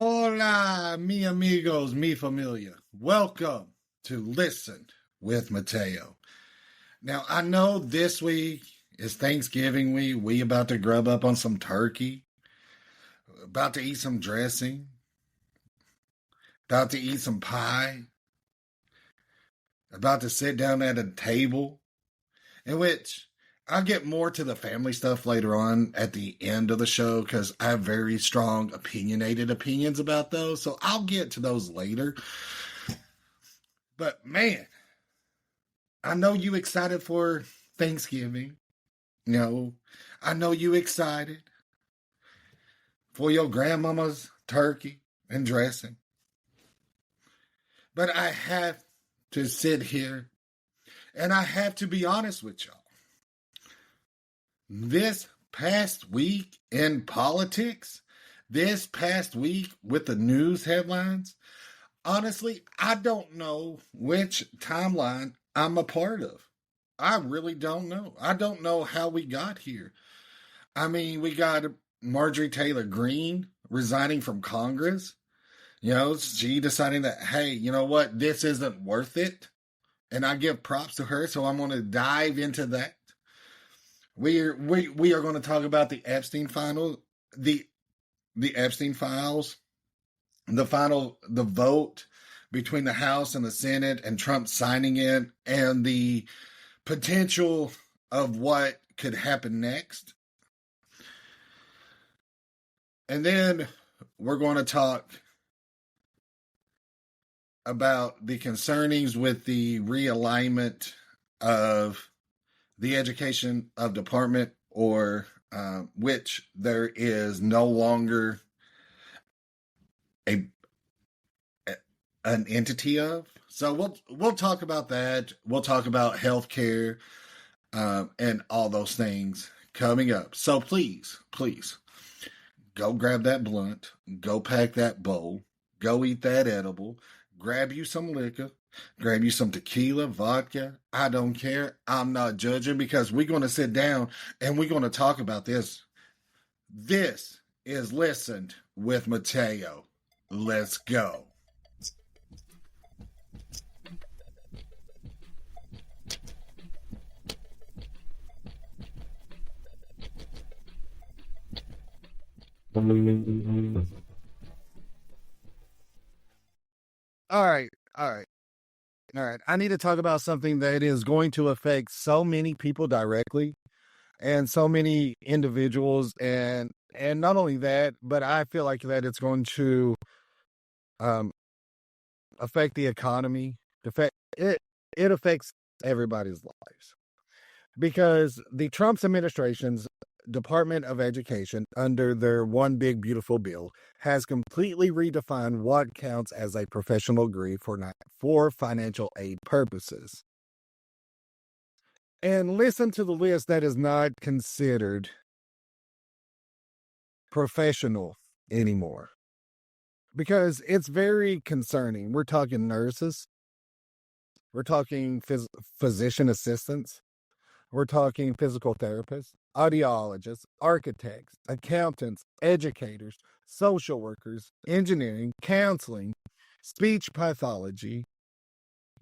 Hola, mi amigos, mi familia. Welcome to Listen with Mateo. Now, I know this week is Thanksgiving week. We about to grub up on some turkey, about to eat some dressing, about to eat some pie, about to sit down at a table, in which I'll get more to the family stuff later on at the end of the show because I have very strong opinionated opinions about those. So I'll get to those later. But man, I know you excited for Thanksgiving. I know you excited for your grandmama's turkey and dressing. But I have to sit here and I have to be honest with y'all. This past week in politics, this past week with the news headlines, honestly, I don't know which timeline I'm a part of. I really don't know. I don't know how we got here. I mean, we got Marjorie Taylor Greene resigning from Congress. She deciding that, hey, you know what? This isn't worth it. And I give props to her. So I'm going to dive into that. We are going to talk about the Epstein final, the Epstein files, the vote between the House and the Senate and Trump signing it and the potential of what could happen next. And then we're going to talk about the concernings with the realignment of the education of department, or which there is no longer an entity of. So we'll talk about that. We'll talk about healthcare and all those things coming up. So please, go grab that blunt, go pack that bowl, go eat that edible, grab you some liquor, grab you some tequila, vodka. I don't care. I'm not judging because we're going to sit down and we're going to talk about this. This is Listened with Mateo. Let's go. All right, all right, all right. I need to talk about something that is going to affect so many people directly and so many individuals, and not only that, but I feel like that it's going to um, affect the economy. It affects everybody's lives because the Trump's administration's Department of Education, under their One Big Beautiful Bill, has completely redefined what counts as a professional degree for financial aid purposes. And listen to the list that is not considered professional anymore, because it's very concerning. We're talking nurses, we're talking physician assistants, we're talking physical therapists, audiologists, architects, accountants, educators, social workers, engineering, counseling, speech pathology,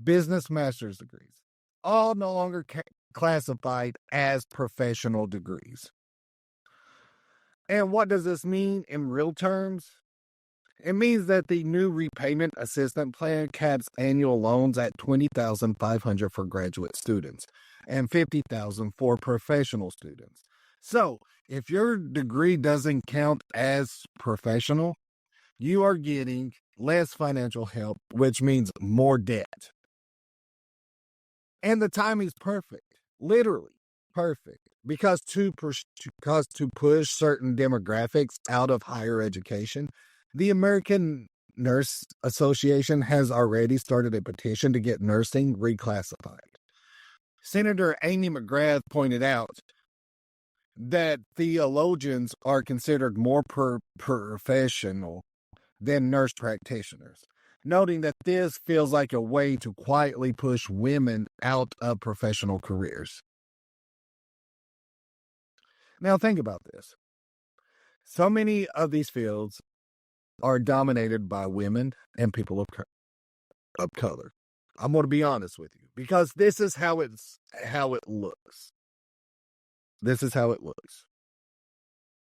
business master's degrees, all no longer classified as professional degrees. And what does this mean in real terms? It means that the new repayment assistance plan caps annual loans at $20,500 for graduate students and $50,000 for professional students. So, if your degree doesn't count as professional, you are getting less financial help, which means more debt. And the time is perfect, literally perfect, because to push certain demographics out of higher education, the American Nurse Association has already started a petition to get nursing reclassified. Senator Amy McGrath pointed out that theologians are considered more professional than nurse practitioners, noting that this feels like a way to quietly push women out of professional careers. Now think about this. So many of these fields are dominated by women and people of color. I'm going to be honest with you because this is how it looks. This is how it looks.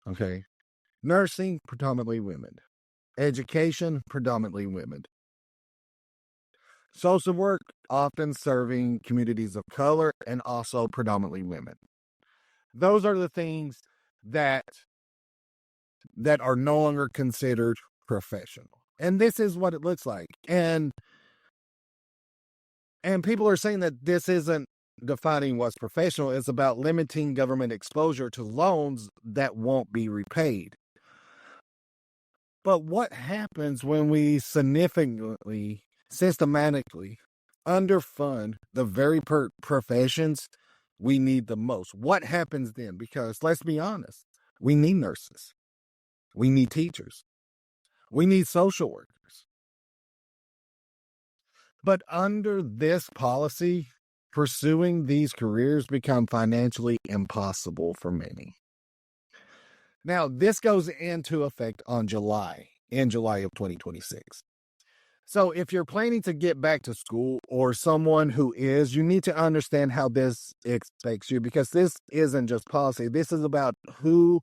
Okay. Nursing, predominantly women. Education, predominantly women. Social work, often serving communities of color and also predominantly women. Those are the things that are no longer considered professional. And this is what it looks like. And people are saying that this isn't defining what's professional. It's about limiting government exposure to loans that won't be repaid. But what happens when we systematically underfund the very professions we need the most? What happens then? Because let's be honest, we need nurses. We need teachers. We need social workers. But under this policy, pursuing these careers become financially impossible for many. Now, this goes into effect in July of 2026. So if you're planning to get back to school or someone who is, you need to understand how this affects you, because this isn't just policy. This is about who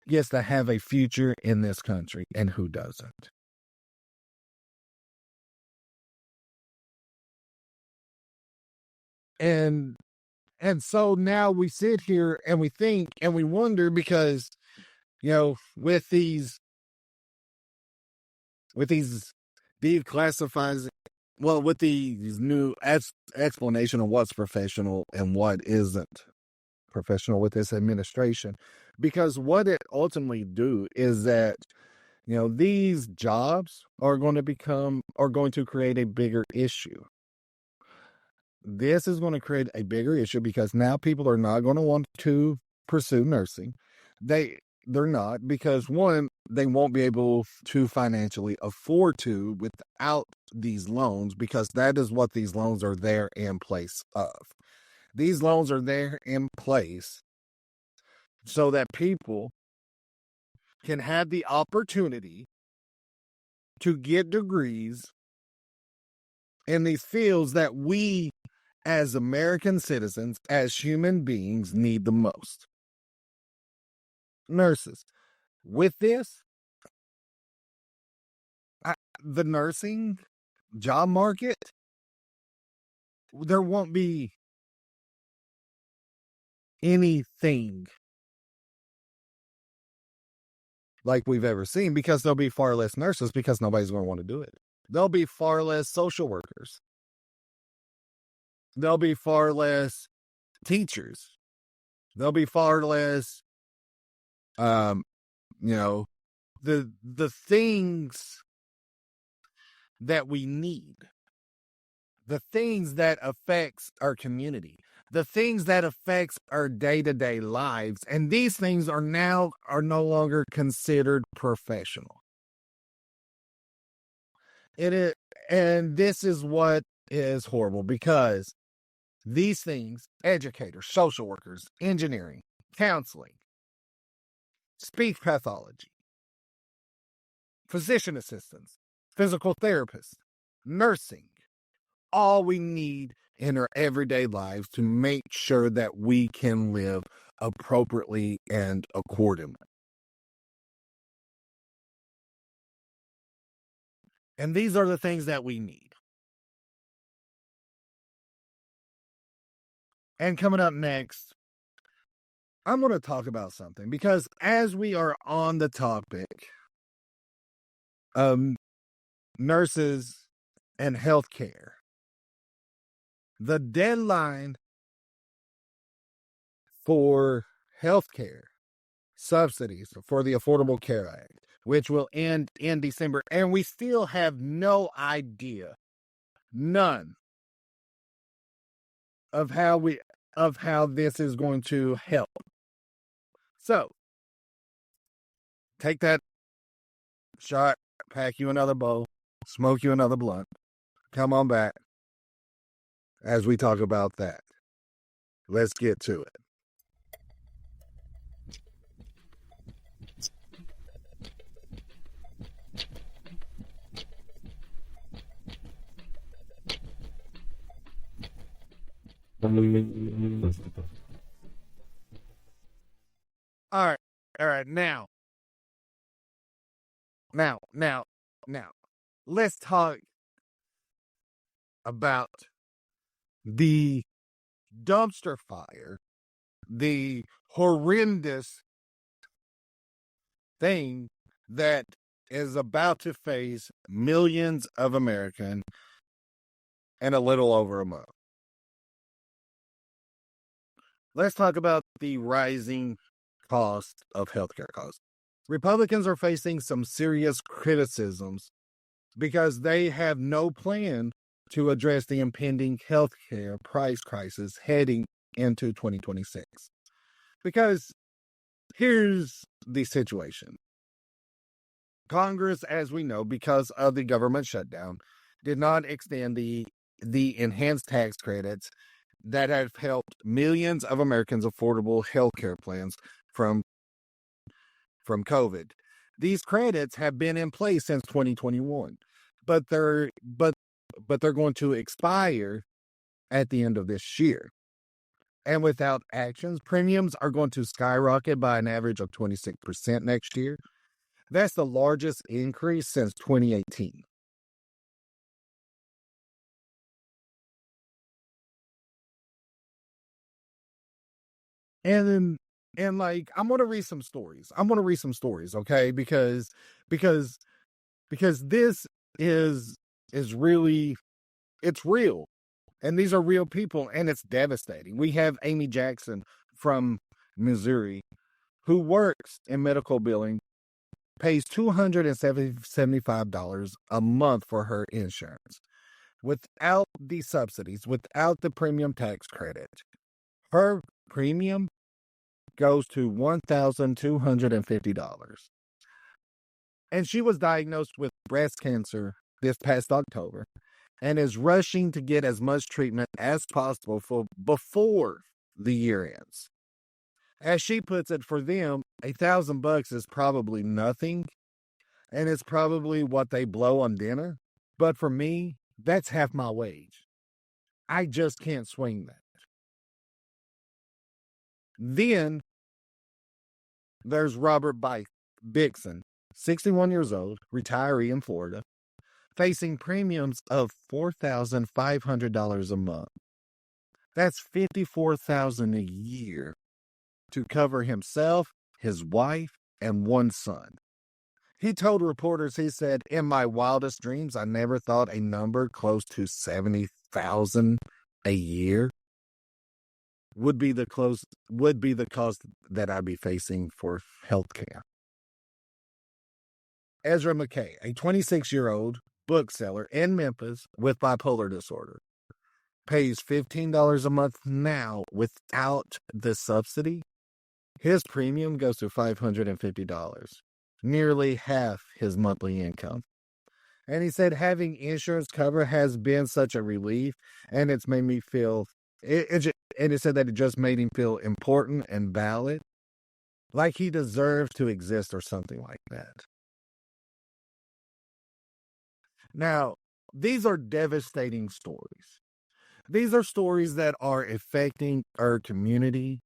gets to have a future in this country and who doesn't. And so now we sit here and we think and we wonder because, with these declassifies, with these new explanation of what's professional and what isn't professional with this administration, because what it ultimately do is that, these jobs are going to create a bigger issue. This is going to create a bigger issue because now people are not going to want to pursue nursing. They're not, because one, they won't be able to financially afford to without these loans, because that is what these loans are there in place of. These loans are there in place so that people can have the opportunity to get degrees in these fields that we as American citizens, as human beings, need the most. Nurses. With this, the nursing job market, there won't be anything like we've ever seen, because there'll be far less nurses because nobody's going to want to do it. There'll be far less social workers. There'll be far less teachers. There'll be far less, the things that we need, the things that affects our community, the things that affects our day-to-day lives. And these things are no longer considered professional. It is, and this is what is horrible, because these things, educators, social workers, engineering, counseling, speech pathology, physician assistants, physical therapists, nursing, all we need in our everyday lives to make sure that we can live appropriately and accordingly. And these are the things that we need. And coming up next, I'm going to talk about something, because as we are on the topic of nurses and healthcare, the deadline for healthcare subsidies for the Affordable Care Act, which will end in December, and we still have no idea, none, of how this is going to help. So, take that shot, pack you another bowl, smoke you another blunt. Come on back as we talk about that. Let's get to it. All right. All right. Now. Let's talk about the dumpster fire, the horrendous thing that is about to face millions of Americans in a little over a month. Let's talk about the rising cost of healthcare costs. Republicans are facing some serious criticisms because they have no plan to address the impending healthcare price crisis heading into 2026. Because here's the situation. Congress, as we know, because of the government shutdown, did not extend the enhanced tax credits that have helped millions of Americans affordable healthcare plans from COVID. These credits have been in place since 2021, but they're going to expire at the end of this year. And without actions, premiums are going to skyrocket by an average of 26% next year. That's the largest increase since 2018. And like I'm gonna read some stories. Okay? Because this is really, it's real. And these are real people, and it's devastating. We have Amy Jackson from Missouri who works in medical billing, pays $275 a month for her insurance. Without the subsidies, without the premium tax credit, her premium goes to $1,250. And she was diagnosed with breast cancer this past October and is rushing to get as much treatment as possible before the year ends. As she puts it, for them, $1,000 is probably nothing, and it's probably what they blow on dinner. But for me, that's half my wage. I just can't swing that. Then there's Robert Bixon, 61 years old, retiree in Florida, facing premiums of $4,500 a month. That's $54,000 a year to cover himself, his wife, and one son. He told reporters, he said, "In my wildest dreams, I never thought a number close to $70,000 a year would be the cost that I'd be facing for healthcare." Ezra McKay, a 26-year-old bookseller in Memphis with bipolar disorder, pays $15 a month now without the subsidy. His premium goes to $550, nearly half his monthly income. And he said having insurance cover has been such a relief, and it's made me feel, and he said that it just made him feel important and valid, like he deserves to exist or something like that. Now, these are devastating stories. These are stories that are affecting our community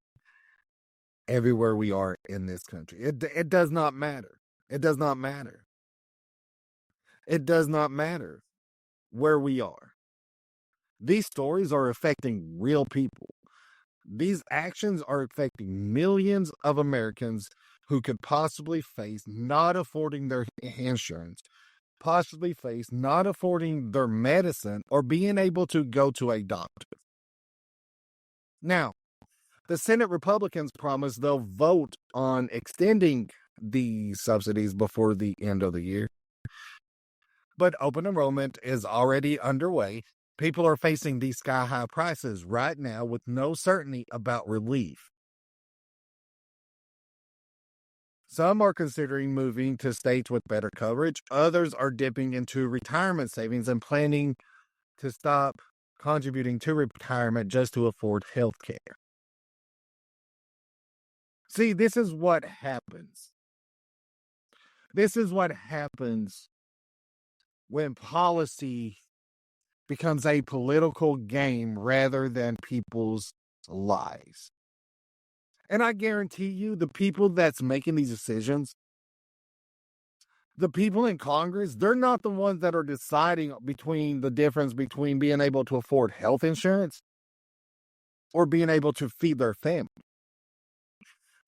everywhere we are in this country. It does not matter. It does not matter. It does not matter where we are. These stories are affecting real people. These actions are affecting millions of Americans who could possibly face not affording their insurance, possibly face not affording their medicine, or being able to go to a doctor. Now, the Senate Republicans promise they'll vote on extending the subsidies before the end of the year. But open enrollment is already underway. People are facing these sky-high prices right now with no certainty about relief. Some are considering moving to states with better coverage. Others are dipping into retirement savings and planning to stop contributing to retirement just to afford health care. See, this is what happens. This is what happens when policy becomes a political game rather than people's lives. And I guarantee you, the people that's making these decisions, the people in Congress, they're not the ones that are deciding between the difference between being able to afford health insurance or being able to feed their family.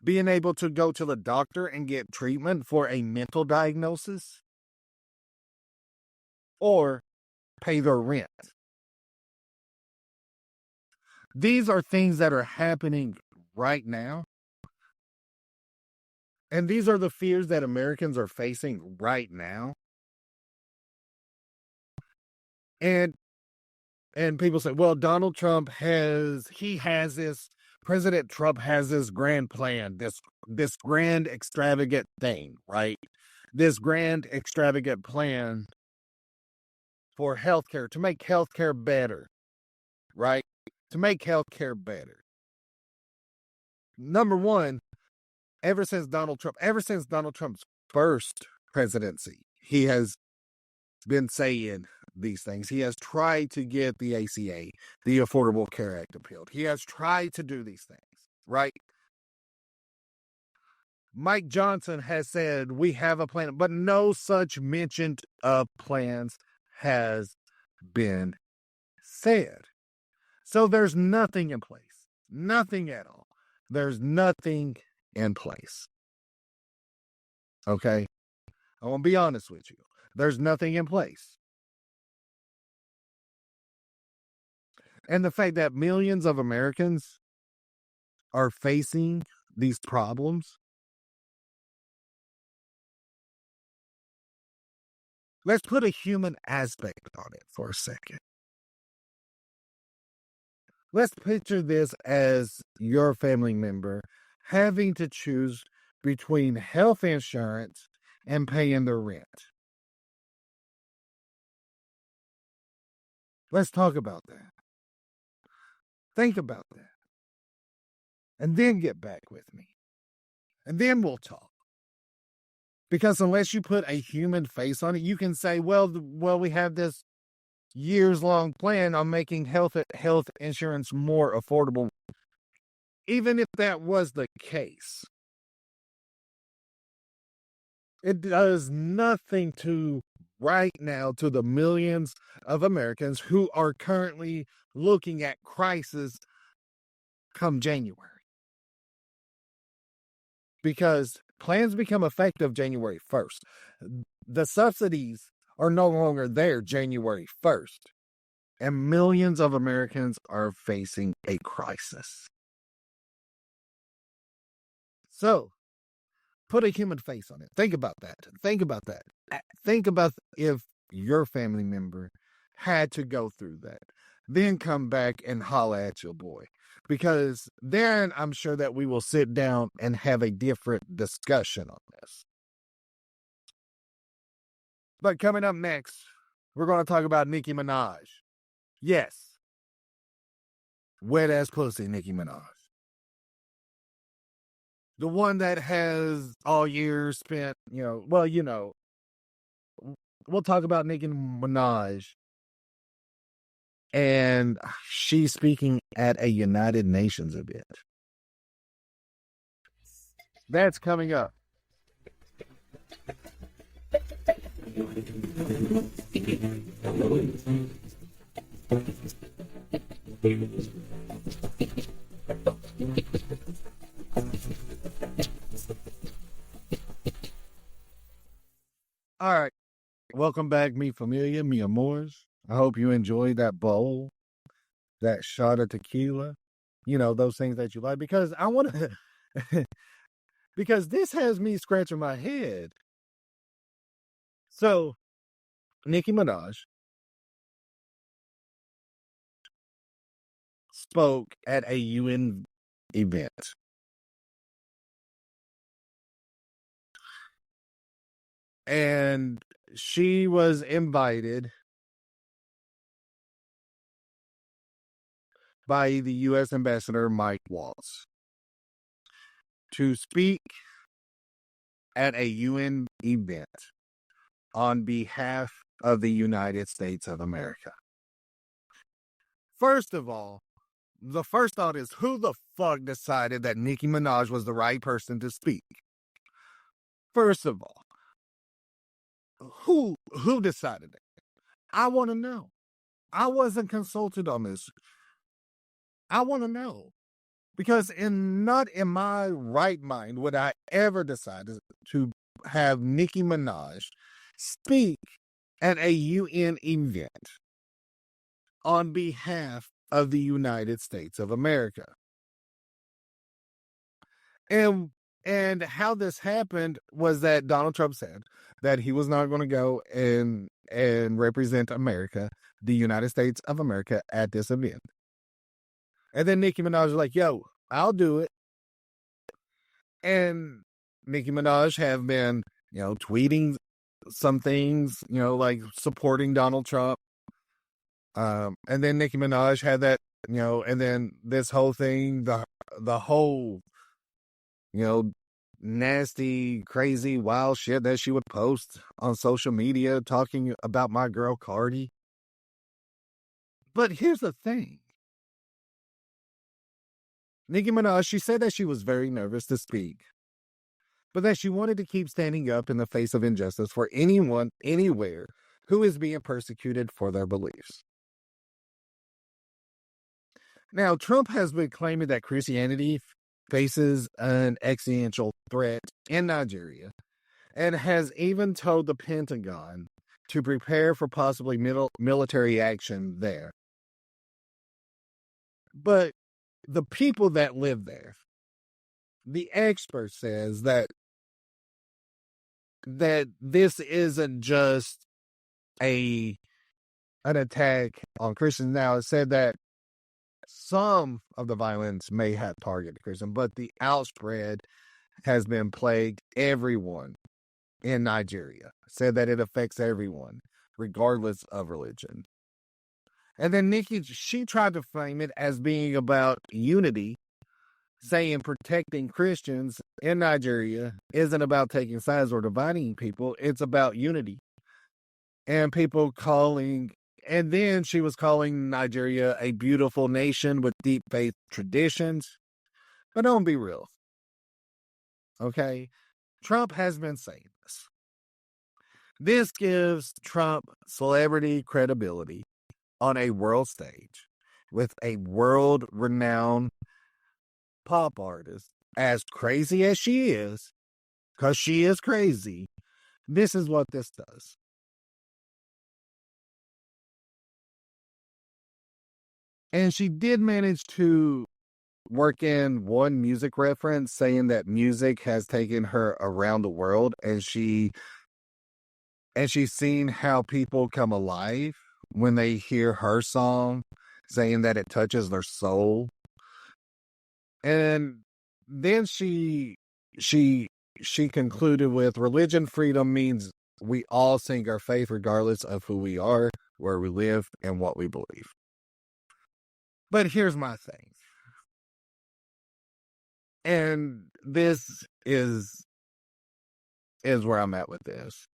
Being able to go to the doctor and get treatment for a mental diagnosis or pay their rent. These are things that are happening right now. And these are the fears that Americans are facing right now. And people say, well, President Trump has this grand plan, this grand extravagant thing, right? This grand extravagant plan for healthcare, to make healthcare better, right? To make healthcare better. Number one, ever since Donald Trump's first presidency, he has been saying these things. He has tried to get the ACA, the Affordable Care Act, appealed. He has tried to do these things, right? Mike Johnson has said we have a plan, but no such mention of plans has been said. So there's nothing in place. Nothing at all. There's nothing in place. Okay? I want to be honest with you. There's nothing in place. And the fact that millions of Americans are facing these problems. Let's put a human aspect on it for a second. Let's picture this as your family member having to choose between health insurance and paying their rent. Let's talk about that. Think about that. And then get back with me. And then we'll talk. Because unless you put a human face on it, you can say, well, we have this years-long plan on making health insurance more affordable. Even if that was the case, it does nothing right now to the millions of Americans who are currently looking at crisis come January. Because plans become effective January 1st. The subsidies are no longer there January 1st. And millions of Americans are facing a crisis. So, put a human face on it. Think about that. Think about if your family member had to go through that. Then come back and holla at your boy. Because then I'm sure that we will sit down and have a different discussion on this. But coming up next, we're going to talk about Nicki Minaj. Yes. Wet ass pussy, Nicki Minaj. The one that has all year spent, we'll talk about Nicki Minaj. And she's speaking at a United Nations event. That's coming up. All right. Welcome back, mi familia, mi amores. I hope you enjoyed that bowl, that shot of tequila, those things that you like, because I want to, because this has me scratching my head. So, Nicki Minaj spoke at a UN event. And she was invited by the U.S. Ambassador Mike Waltz to speak at a UN event on behalf of the United States of America. First of all, the first thought is, who the fuck decided that Nicki Minaj was the right person to speak? First of all, who decided that? I want to know. I wasn't consulted on this. I want to know. Because not in my right mind would I ever decide to have Nicki Minaj speak at a UN event on behalf of the United States of America. And how this happened was that Donald Trump said that he was not going to go and represent America, the United States of America, at this event. And then Nicki Minaj was like, yo, I'll do it. And Nicki Minaj have been, tweeting some things, like supporting Donald Trump. And then Nicki Minaj had that, and then this whole thing, the whole, nasty, crazy, wild shit that she would post on social media talking about my girl Cardi. But here's the thing. Nicki Minaj, she said that she was very nervous to speak, but that she wanted to keep standing up in the face of injustice for anyone, anywhere, who is being persecuted for their beliefs. Now, Trump has been claiming that Christianity faces an existential threat in Nigeria and has even told the Pentagon to prepare for possibly military action there. But the people that live there, the expert says that this isn't just an attack on Christians. Now, it said that some of the violence may have targeted Christians, but the outspread has been plagued everyone in Nigeria. Said that it affects everyone, regardless of religion. And then Nikki, she tried to frame it as being about unity, saying protecting Christians in Nigeria isn't about taking sides or dividing people. It's about unity. And and then she was calling Nigeria a beautiful nation with deep faith traditions. But don't be real. Okay? Trump has been saying this. This gives Trump celebrity credibility on a world stage with a world-renowned pop artist, as crazy as she is, because she is crazy. This is what this does. And she did manage to work in one music reference, saying that music has taken her around the world, and she's seen how people come alive when they hear her song, saying that it touches their soul. And then she concluded with, religion freedom means we all sing our faith regardless of who we are, where we live, and what we believe. But here's my thing. And this is where I'm at with this.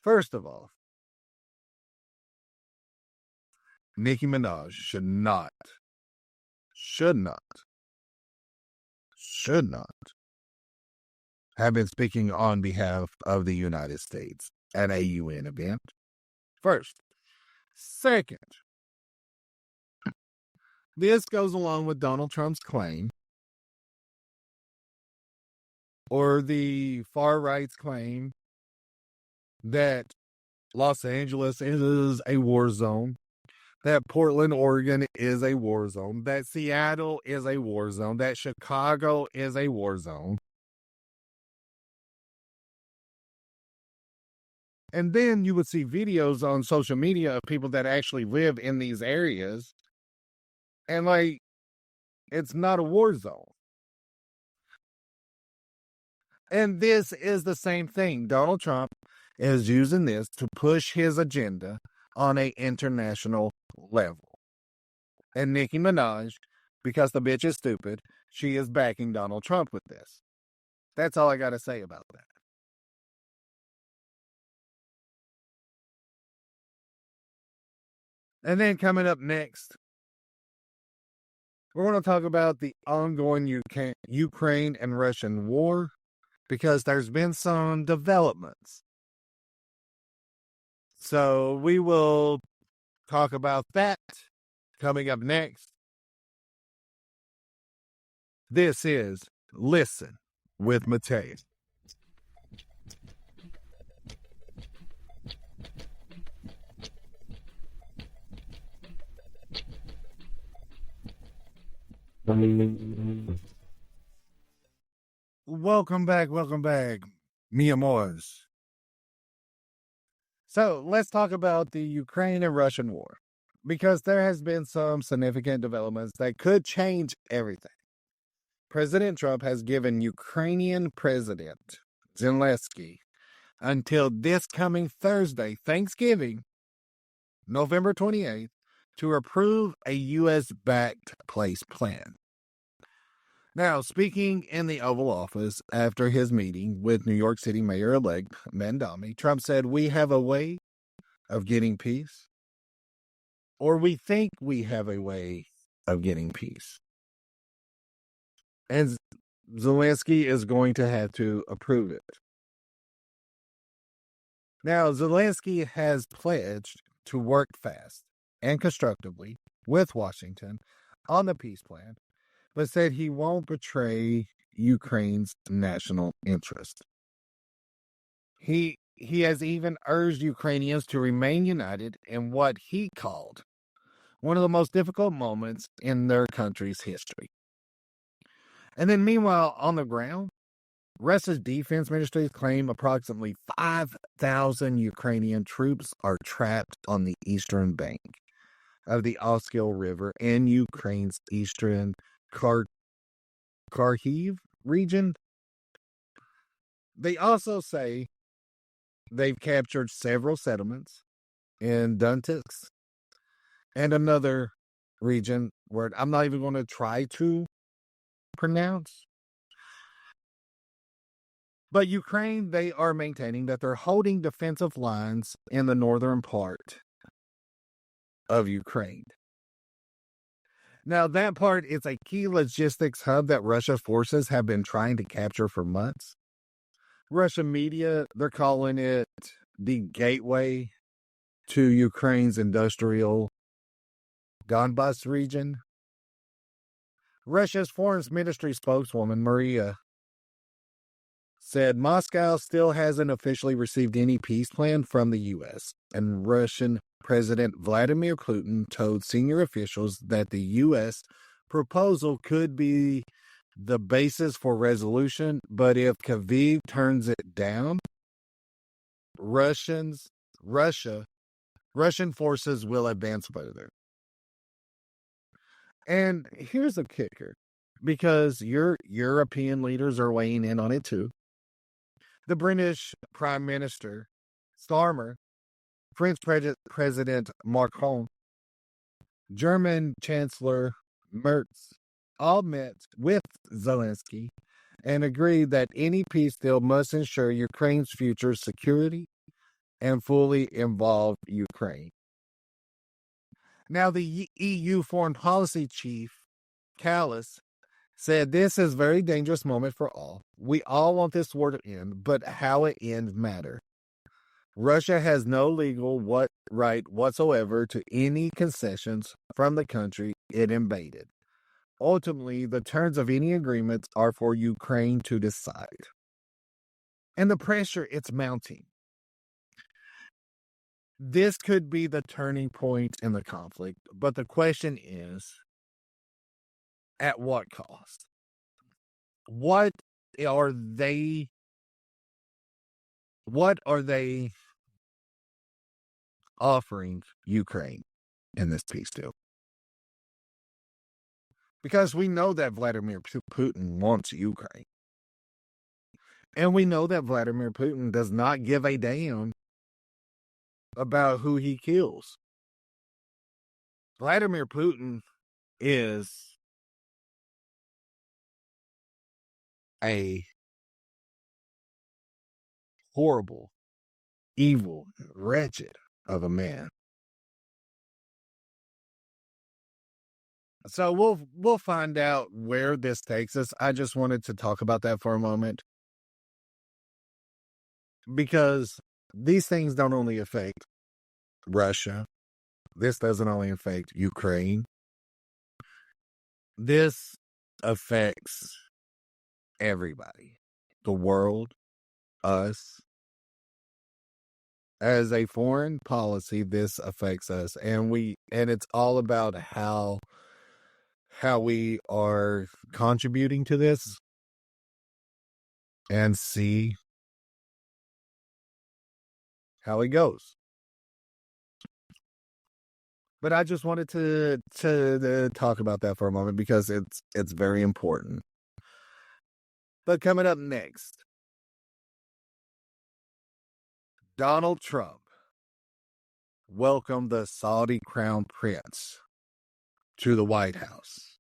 First of all, Nicki Minaj should not have been speaking on behalf of the United States at a UN event. First. Second, this goes along with Donald Trump's claim, or the far right's claim, that Los Angeles is a war zone, that Portland, Oregon is a war zone, that Seattle is a war zone, that Chicago is a war zone. And then you would see videos on social media of people that actually live in these areas, and it's not a war zone. And this is the same thing. Donald Trump is using this to push his agenda on an international level. And Nicki Minaj, because the bitch is stupid, she is backing Donald Trump with this. That's all I got to say about that. And then coming up next, we're going to talk about the ongoing Ukraine and Russian war because there's been some developments. So we will talk about that coming up next. This is Listen with Mateo. Welcome back, mi amores. So let's talk about the Ukraine and Russian war because there has been some significant developments that could change everything. President Trump has given Ukrainian President Zelensky until this coming Thursday, Thanksgiving, November 28th, to approve a U.S.-backed peace plan. Now, speaking in the Oval Office after his meeting with New York City Mayor-elect Mandami, Trump said, "We have a way of getting peace, or we think we have a way of getting peace." And Zelensky is going to have to approve it. Now, Zelensky has pledged to work fast and constructively with Washington on the peace plan, but said he won't betray Ukraine's national interest. He has even urged Ukrainians to remain united in what he called one of the most difficult moments in their country's history. And then meanwhile, on the ground, Russia's defense ministries claim approximately 5,000 Ukrainian troops are trapped on the eastern bank of the Oskil River in Ukraine's eastern Kharkiv region. They also say they've captured several settlements in Donetsk and another region where I'm not even going to try to pronounce. But Ukraine, they are maintaining that they're holding defensive lines in the northern part of Ukraine. Now, that part is a key logistics hub that Russia's forces have been trying to capture for months. Russian media, they're calling it the gateway to Ukraine's industrial Donbas region. Russia's foreign ministry spokeswoman, Maria, said Moscow still hasn't officially received any peace plan from the U.S., and Russian President Vladimir Putin told senior officials that the U.S. proposal could be the basis for resolution, but if Kyiv turns it down, Russian forces will advance further. And here's a kicker, because your European leaders are weighing in on it too. The British Prime Minister Starmer, French President Macron, German Chancellor Merz all met with Zelensky and agreed that any peace deal must ensure Ukraine's future security and fully involve Ukraine. Now, the EU foreign policy chief, Callas, said this is a very dangerous moment for all. We all want this war to end, but how it ends matters. Russia has no legal right whatsoever to any concessions from the country it invaded. Ultimately, the terms of any agreements are for Ukraine to decide. And the pressure, it's mounting. This could be the turning point in the conflict, but the question is, at what cost? What are they offering Ukraine in this peace deal? Because we know that Vladimir Putin wants Ukraine. And we know that Vladimir Putin does not give a damn about who he kills. Vladimir Putin is a horrible, evil, wretched of a man. So we'll find out where this takes us. I just wanted to talk about that for a moment because these things don't only affect Russia. This doesn't only affect Ukraine. This affects everybody, the world, us. As a foreign policy, this affects us, and it's all about how we are contributing to this and see how it goes. But I just wanted to talk about that for a moment because it's very important. But coming up next, Donald Trump welcomed the Saudi crown prince to the White House.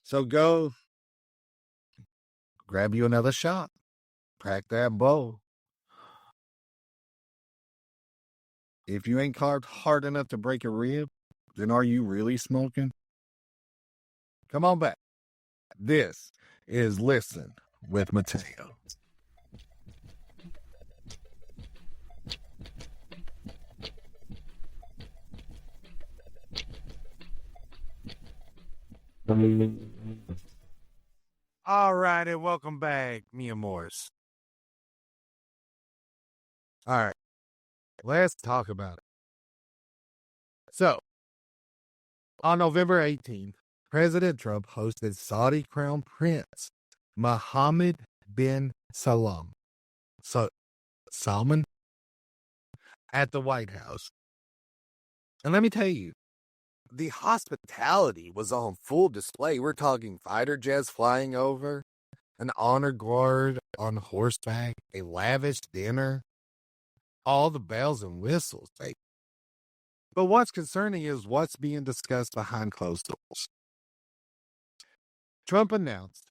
So go grab you another shot, crack that bowl. If you ain't carved hard enough to break a rib, then are you really smoking? Come on back. This is Listen with Mateo. All right, and welcome back, mi amores. All right, let's talk about it. So, on November 18th, President Trump hosted Saudi Crown Prince Mohammed bin Salman at the White House. And let me tell you, the hospitality was on full display. We're talking fighter jets flying over, an honor guard on horseback, a lavish dinner, all the bells and whistles. But what's concerning is what's being discussed behind closed doors. Trump announced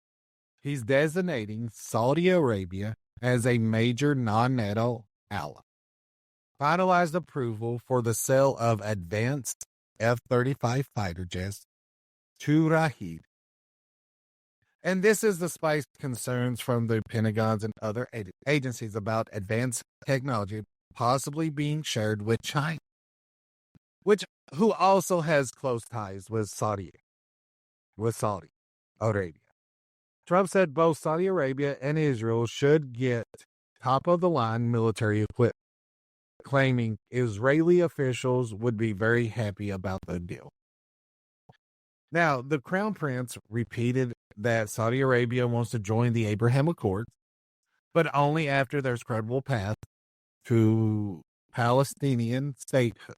he's designating Saudi Arabia as a major non-NATO ally. Finalized approval for the sale of advanced F-35 fighter jets to Rahid. And this is despite concerns from the Pentagon and other agencies about advanced technology possibly being shared with China, who also has close ties with Saudi Arabia. Trump said both Saudi Arabia and Israel should get top-of-the-line military equipment, claiming Israeli officials would be very happy about the deal. Now, the Crown Prince repeated that Saudi Arabia wants to join the Abraham Accords, but only after there's credible path to Palestinian statehood.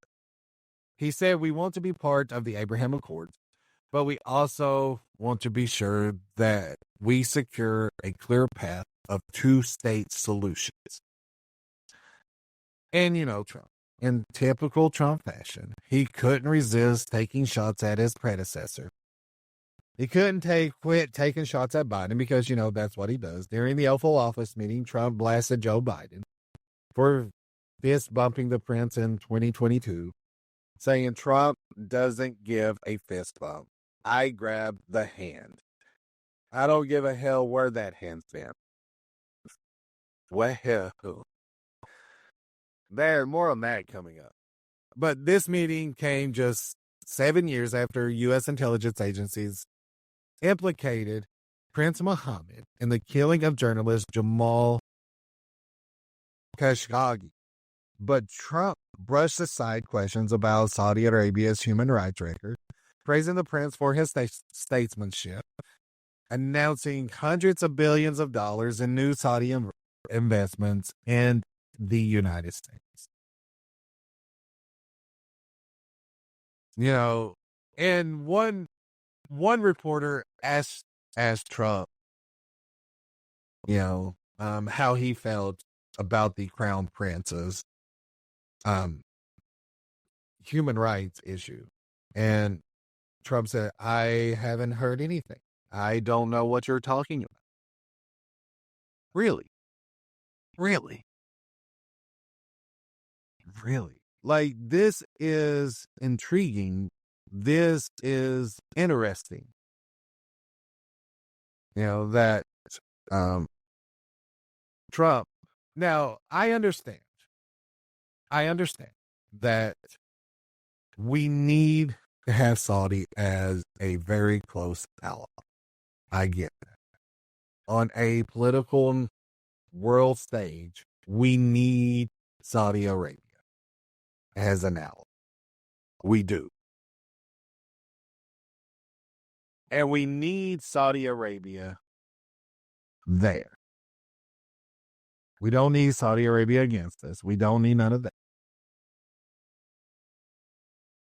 He said, we want to be part of the Abraham Accords, but we also want to be sure that we secure a clear path of two-state solutions. And, Trump, in typical Trump fashion, he couldn't resist taking shots at his predecessor. He couldn't quit taking shots at Biden because, that's what he does. During the Oval Office meeting, Trump blasted Joe Biden for fist bumping the prince in 2022, saying Trump doesn't give a fist bump. I grab the hand. I don't give a hell where that hand's been. Well, there's more on that coming up. But this meeting came just 7 years after U.S. intelligence agencies implicated Prince Mohammed in the killing of journalist Jamal Khashoggi. But Trump brushed aside questions about Saudi Arabia's human rights record, praising the prince for his statesmanship, announcing hundreds of billions of dollars in new Saudi investments in the United States. And one reporter asked Trump, how he felt about the Crown Prince's human rights issue. And Trump said, I haven't heard anything. I don't know what you're talking about. Really? Like, this is intriguing this is interesting. That Trump. Now, I understand that we need to have Saudi as a very close ally. I get that. On a political world stage, we need Saudi Arabia as an ally. We do. And we need Saudi Arabia there. We don't need Saudi Arabia against us. We don't need none of that.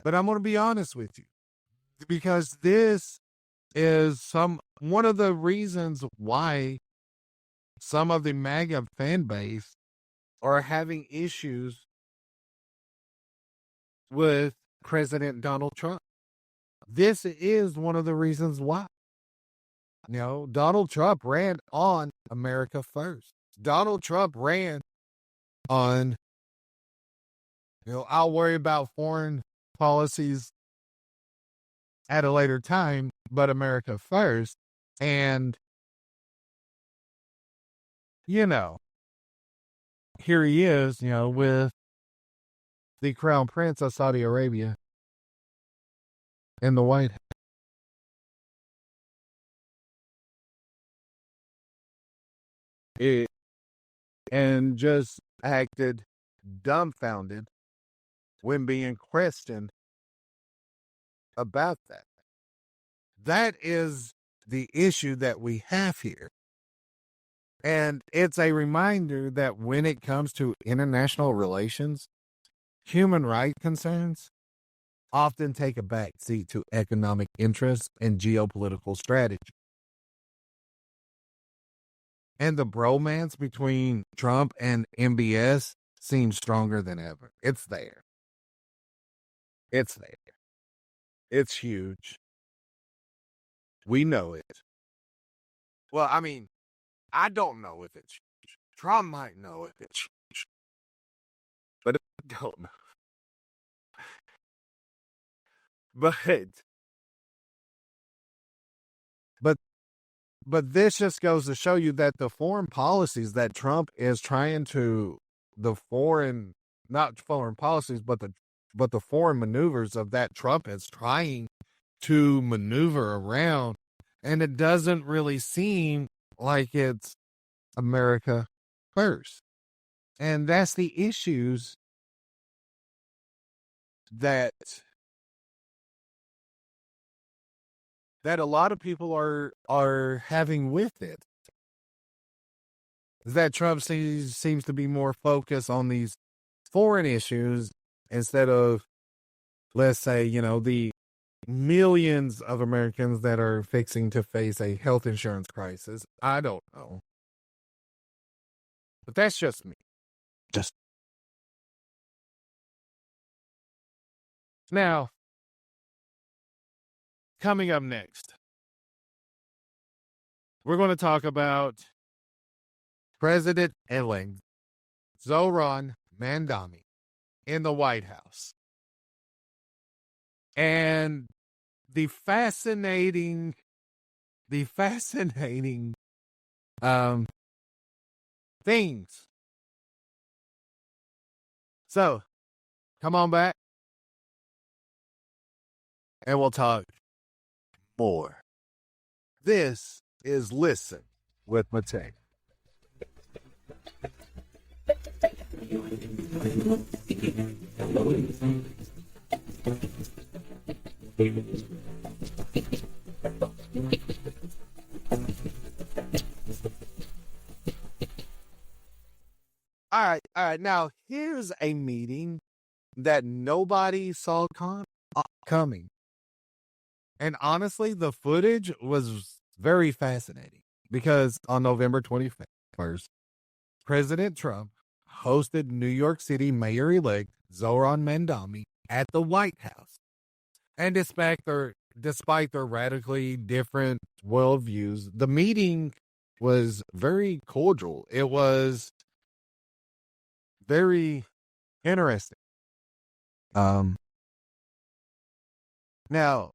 But I'm going to be honest with you, because this is one of the reasons why some of the MAGA fan base are having issues with President Donald Trump. This is one of the reasons why. Donald Trump ran on America First. Donald Trump ran on, I'll worry about foreign policies at a later time, but America First. And, here he is, with the Crown Prince of Saudi Arabia in the White House. And just acted dumbfounded when being questioned about that. That is the issue that we have here. And it's a reminder that when it comes to international relations, human rights concerns often take a back seat to economic interests and geopolitical strategy. And the bromance between Trump and MBS seems stronger than ever. It's there. It's huge. We know it. Well, I mean, I don't know if it's huge. Trump might know if it's huge. But I don't know. But this just goes to show you that the foreign policies that Trump is trying to, not foreign policies, but the foreign maneuvers of that Trump is trying to maneuver around, and it doesn't really seem like it's America First. And that's the issues that a lot of people are having with it. Is that Trump seems to be more focused on these foreign issues instead of, let's say, the millions of Americans that are fixing to face a health insurance crisis. I don't know. But that's just me. Now, coming up next, we're going to talk about President-elect Zoran Mandami in the White House. And the fascinating things. So, come on back and we'll talk more. This is Listen with Mateo. All right. Now, here's a meeting that nobody saw coming. And honestly, the footage was very fascinating because on November 21st, President Trump hosted New York City Mayor-elect Zoran Mandami at the White House. And despite their radically different worldviews, the meeting was very cordial. It was very interesting. Now,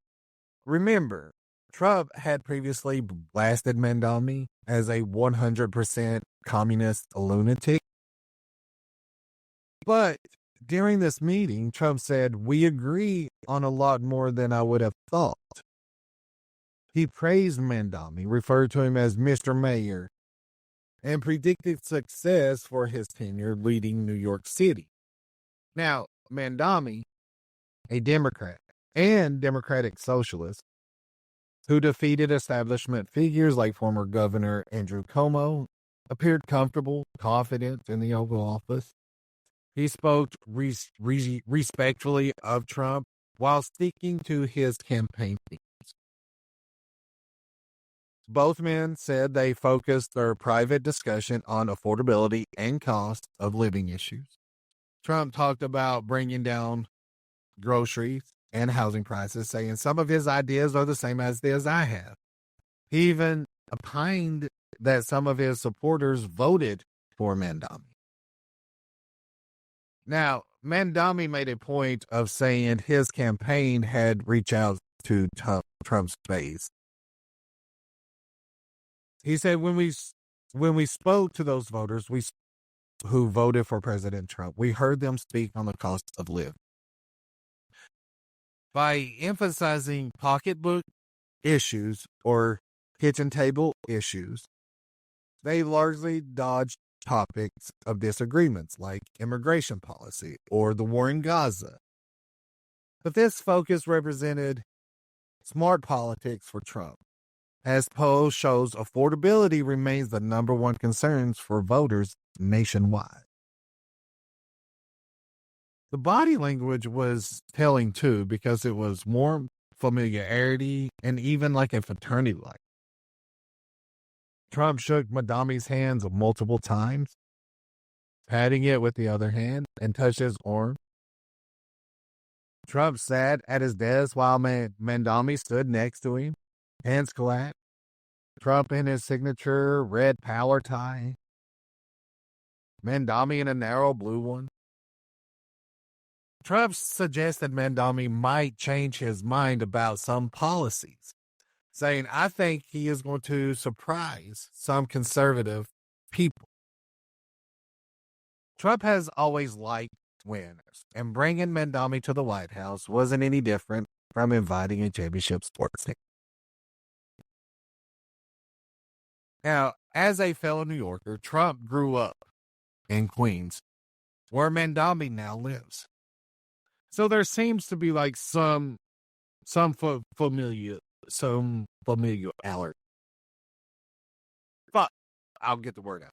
remember, Trump had previously blasted Mandami as a 100% communist lunatic. But during this meeting, Trump said, "We agree on a lot more than I would have thought." He praised Mandami, referred to him as Mr. Mayor, and predicted success for his tenure leading New York City. Now, Mandami, a Democrat and Democratic socialist, who defeated establishment figures like former Governor Andrew Cuomo, appeared comfortable, confident in the Oval Office. He spoke respectfully of Trump while sticking to his campaign themes. Both men said they focused their private discussion on affordability and cost of living issues. Trump talked about bringing down groceries and housing prices, saying some of his ideas are the same as I have. He even opined that some of his supporters voted for Mandami. Now, Mandami made a point of saying his campaign had reached out to Trump's base. He said, when we spoke to those voters who voted for President Trump, we heard them speak on the cost of living. By emphasizing pocketbook issues or kitchen table issues, they largely dodged topics of disagreements like immigration policy or the war in Gaza. But this focus represented smart politics for Trump. As polls shows, affordability remains the number one concern for voters nationwide. The body language was telling too, because it was warmth, familiarity, and even like a fraternity like. Trump shook Mandami's hands multiple times, patting it with the other hand, and touched his arm. Trump sat at his desk while Mandami stood next to him, hands clasped. Trump in his signature red power tie, Mandami in a narrow blue one. Trump suggested Mandami might change his mind about some policies, saying, "I think he is going to surprise some conservative people." Trump has always liked winners, and bringing Mandami to the White House wasn't any different from inviting a championship sports team. Now, as a fellow New Yorker, Trump grew up in Queens, where Mandami now lives. So there seems to be like some familiarity. But I'll get the word out.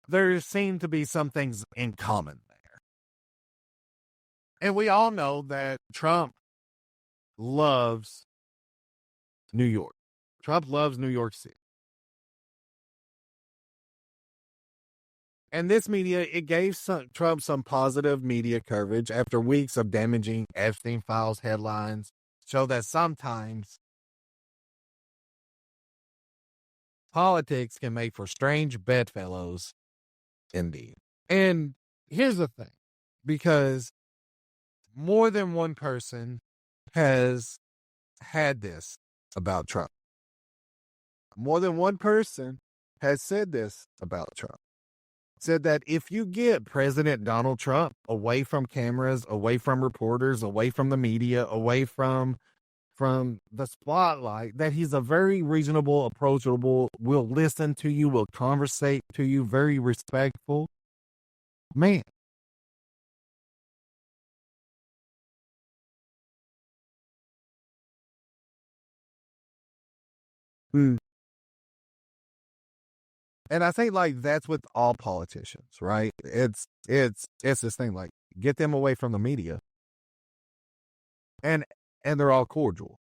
There seem to be some things in common there. And we all know that Trump loves New York. Trump loves New York City. And this media, it gave Trump some positive media coverage after weeks of damaging Epstein Files headlines, show that sometimes politics can make for strange bedfellows indeed. And here's the thing, because more than one person has had this about Trump. More than one person has said this about Trump. Said that if you get President Donald Trump away from cameras, away from reporters, away from the media, away from the spotlight, that he's a very reasonable, approachable, will listen to you, will conversate to you, very respectful man. And I think like that's with all politicians, right? It's this thing like get them away from the media. And they're all cordial.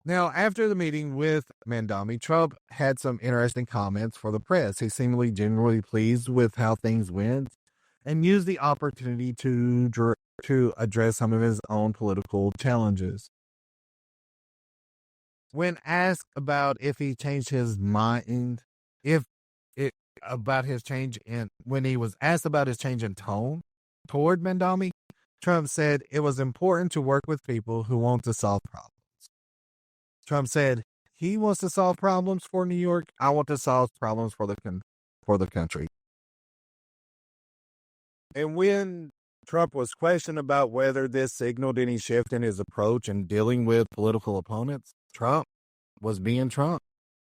Now, after the meeting with Mandami, Trump had some interesting comments for the press. He seemingly genuinely pleased with how things went and used the opportunity to address some of his own political challenges. When asked about if he changed his mind, when he was asked about his change in tone, toward Mandami, Trump said it was important to work with people who want to solve problems. Trump said he wants to solve problems for New York. I want to solve problems for the country. And when Trump was questioned about whether this signaled any shift in his approach in dealing with political opponents, Trump was being Trump.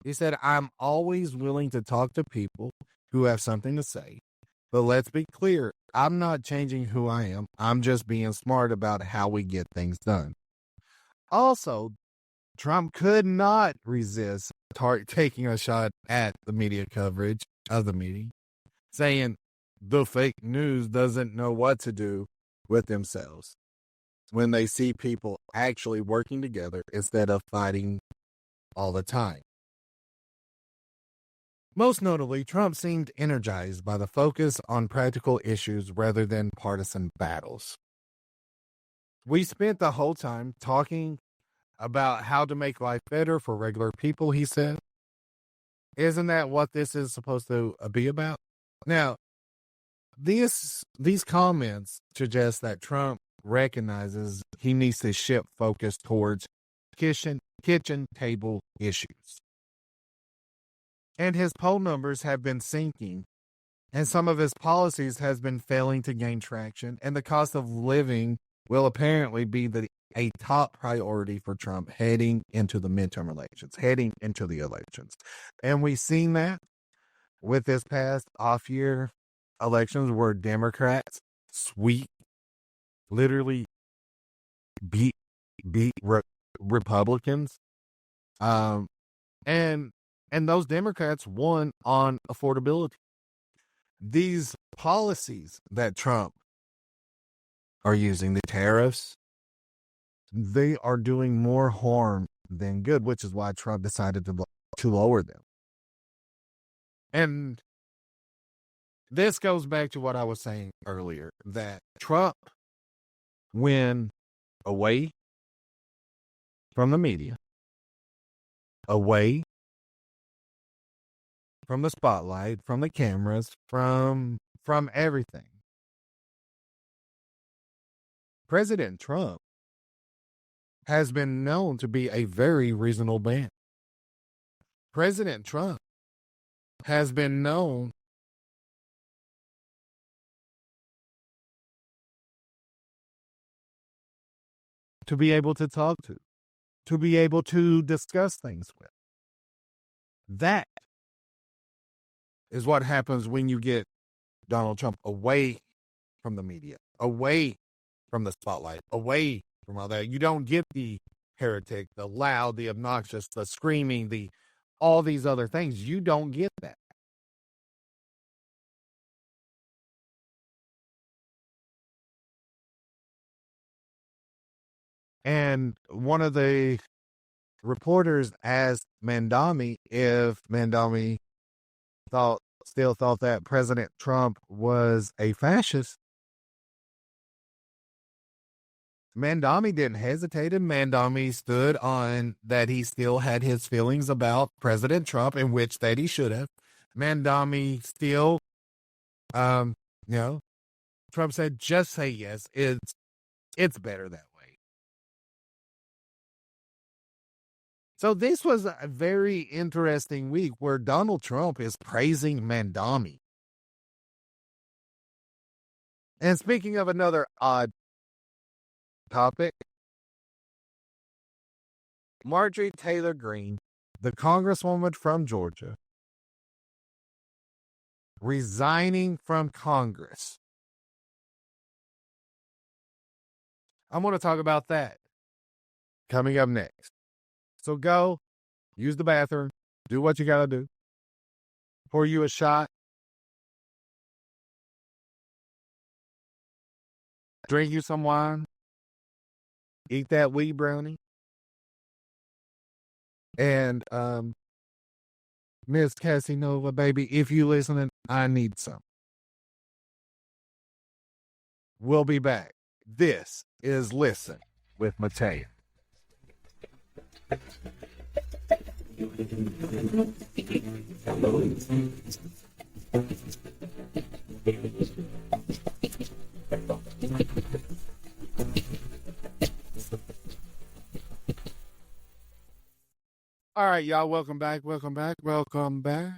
He said, I'm always willing to talk to people who have something to say. But let's be clear, I'm not changing who I am. I'm just being smart about how we get things done. Also, Trump could not resist taking a shot at the media coverage of the meeting, saying the fake news doesn't know what to do with themselves when they see people actually working together instead of fighting all the time. Most notably, Trump seemed energized by the focus on practical issues rather than partisan battles. We spent the whole time talking about how to make life better for regular people, he said. Isn't that what this is supposed to be about? Now, these comments suggest that Trump recognizes he needs to shift focus towards kitchen table issues. And his poll numbers have been sinking, and some of his policies has been failing to gain traction, and the cost of living will apparently be a top priority for Trump heading into the midterm elections, heading into the elections. And we've seen that with this past off-year elections where Democrats literally beat Republicans. And those Democrats won on affordability. These policies that Trump are using, the tariffs, they are doing more harm than good, which is why Trump decided to lower them. And this goes back to what I was saying earlier, that Trump, when away from the media, away from the spotlight, from the cameras, from everything, President Trump has been known to be a very reasonable man. President Trump has been known to be able to talk to be able to discuss things with. That is what happens when you get Donald Trump away from the media, away from the spotlight, away from all that. You don't get the heretic, the loud, the obnoxious, the screaming, all these other things. You don't get that. And one of the reporters asked Mandami if Mandami still thought that President Trump was a fascist. Mandami didn't hesitate, and Mandami stood on that he still had his feelings about President Trump, in which that he should have. Mandami still, Trump said, just say yes. It's better that way. So this was a very interesting week where Donald Trump is praising Mandami. And speaking of another odd topic, Marjorie Taylor Greene, the congresswoman from Georgia, resigning from Congress. I'm going to talk about that coming up next. So go, use the bathroom, do what you got to do. Pour you a shot. Drink you some wine. Eat that wee brownie. And Miss Cassie Nova, baby, if you listening, I need some. We'll be back. This is Listen with Mateo. All right, y'all. Welcome back. Welcome back. Welcome back.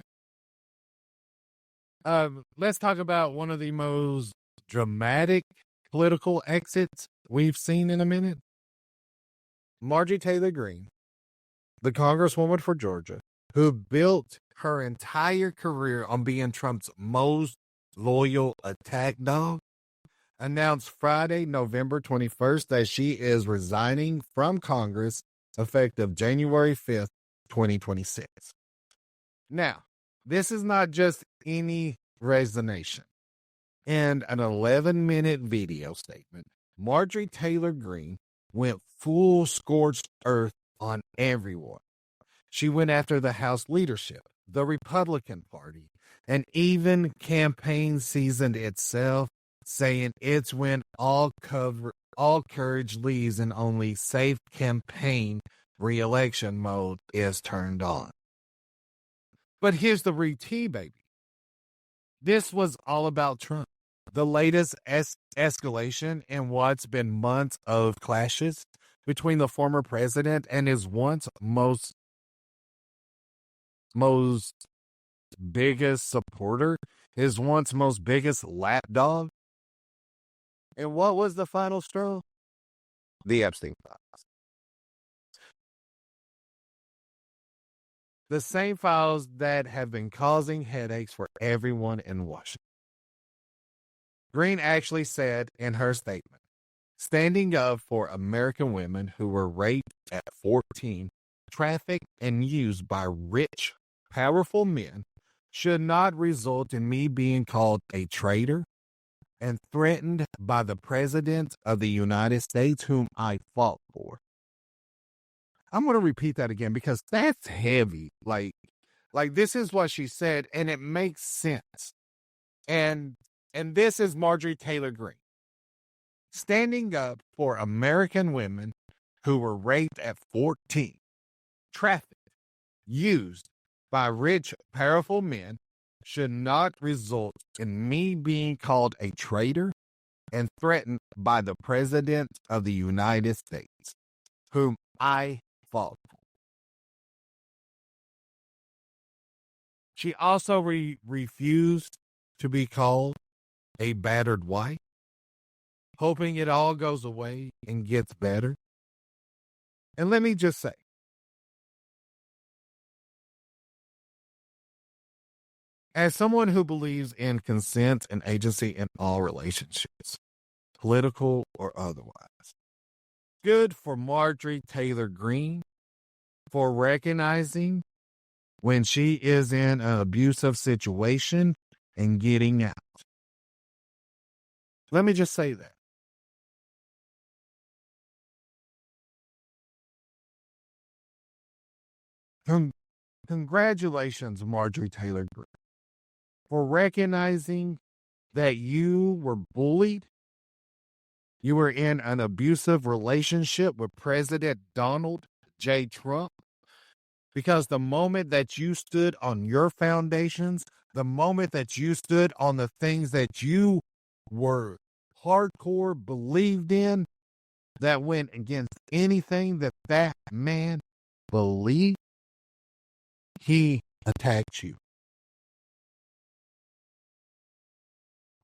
Let's talk about one of the most dramatic political exits we've seen in a minute. Marjorie Taylor Greene, the Congresswoman for Georgia, who built her entire career on being Trump's most loyal attack dog, announced Friday, November 21st, that she is resigning from Congress effective January 5th, 2026. Now, this is not just any resignation. In an 11-minute video statement, Marjorie Taylor Greene went full scorched earth on everyone. She went after the House leadership, the Republican Party, and even campaign seasoned itself, saying it's when all courage leaves and only safe campaign re-election mode is turned on. But here's the re-tea, baby. This was all about Trump. The latest escalation in what's been months of clashes between the former president and his once most biggest supporter, his once most biggest lapdog. And what was the final straw? The Epstein files. The same files that have been causing headaches for everyone in Washington. Greene actually said in her statement, standing up for American women who were raped at 14, trafficked and used by rich, powerful men should not result in me being called a traitor and threatened by the President of the United States whom I fought for. I'm going to repeat that again because that's heavy. Like this is what she said, and it makes sense. And this is Marjorie Taylor Greene standing up for American women who were raped at 14, trafficked, used by rich, powerful men should not result in me being called a traitor and threatened by the President of the United States, whom I fought for. She also refused to be called a battered wife, hoping it all goes away and gets better. And let me just say, as someone who believes in consent and agency in all relationships, political or otherwise, good for Marjorie Taylor Greene for recognizing when she is in an abusive situation and getting out. Let me just say that. Congratulations, Marjorie Taylor Greene, for recognizing that you were bullied. You were in an abusive relationship with President Donald J. Trump. Because the moment that you stood on your foundations, the moment that you stood on the things that you were hardcore believed in, that went against anything that man believed, he attacked you.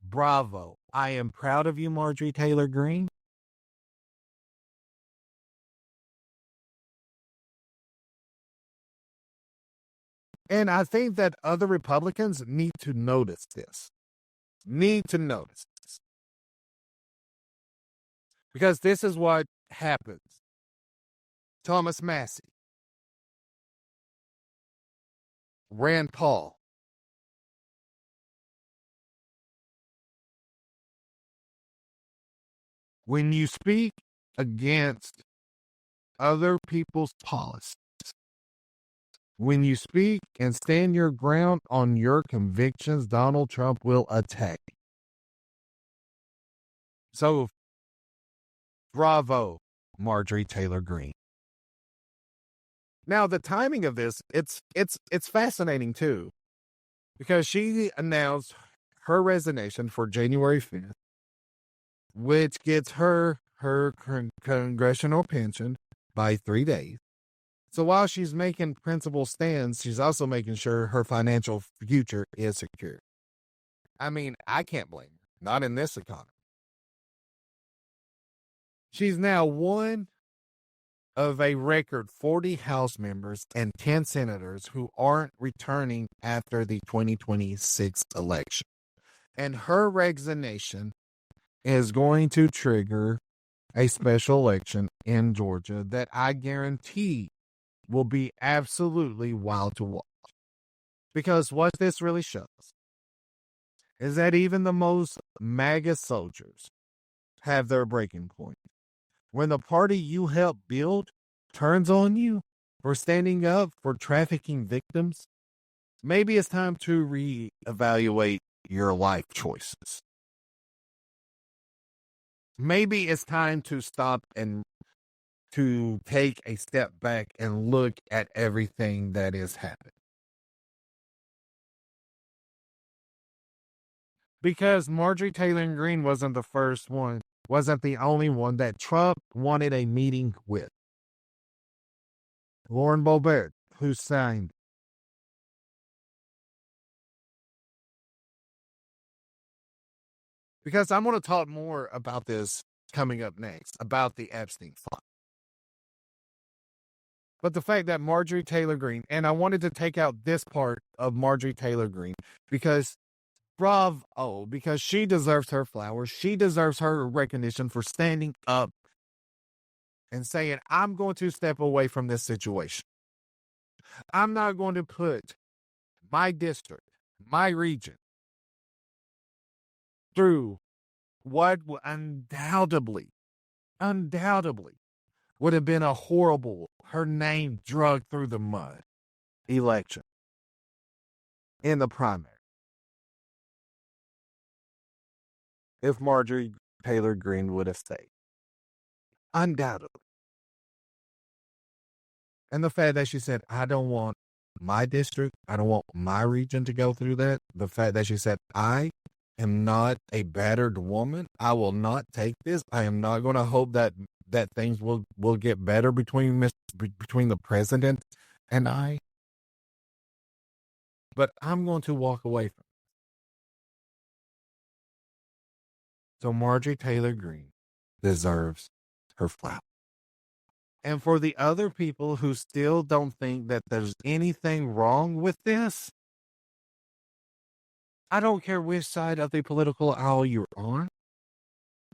Bravo. I am proud of you, Marjorie Taylor Greene. And I think that other Republicans need to notice this. Because this is what happens. Thomas Massey, Rand Paul, when you speak against other people's policies, when you speak and stand your ground on your convictions, Donald Trump will attack you. So, bravo, Marjorie Taylor Greene. Now, the timing of this, it's fascinating too, because she announced her resignation for January 5th, which gets her congressional pension by 3 days. So while she's making principal stands, she's also making sure her financial future is secure. I mean, I can't blame her. Not in this economy. She's now one of a record 40 House members and 10 senators who aren't returning after the 2026 election. And her resignation is going to trigger a special election in Georgia that I guarantee will be absolutely wild to watch. Because what this really shows is that even the most MAGA soldiers have their breaking point. When the party you helped build turns on you for standing up for trafficking victims, maybe it's time to reevaluate your life choices. Maybe it's time to stop and to take a step back and look at everything that has happened. Because Marjorie Taylor Greene wasn't the first one, wasn't the only one that Trump wanted a meeting with. Lauren Boebert, who signed. Because I'm going to talk more about this coming up next, about the Epstein file. But the fact that Marjorie Taylor Greene, and I wanted to take out this part of Marjorie Taylor Greene because bravo, because she deserves her flowers. She deserves her recognition for standing up and saying, I'm going to step away from this situation. I'm not going to put my district, my region, through what undoubtedly would have been a horrible, her name dragged through the mud election in the primary. If Marjorie Taylor Greene would have stayed. Undoubtedly. And the fact that she said, I don't want my district, I don't want my region to go through that. The fact that she said, I am not a battered woman. I will not take this. I am not going to hope that things will get better between the president and I. But I'm going to walk away from it. So Marjorie Taylor Greene deserves her flower. And for the other people who still don't think that there's anything wrong with this, I don't care which side of the political aisle you're on.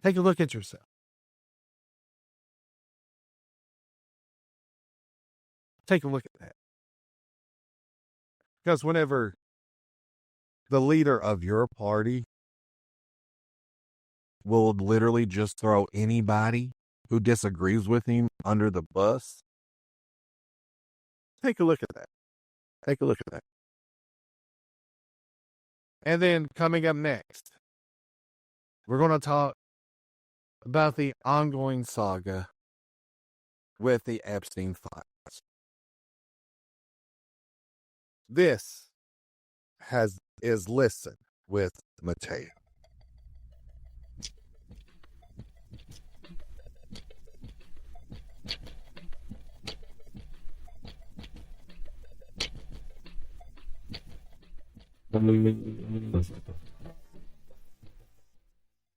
Take a look at yourself. Take a look at that. Because whenever the leader of your party will literally just throw anybody who disagrees with him under the bus, take a look at that. Take a look at that. And then coming up next, we're going to talk about the ongoing saga with the Epstein files. This is Listen with Mateo.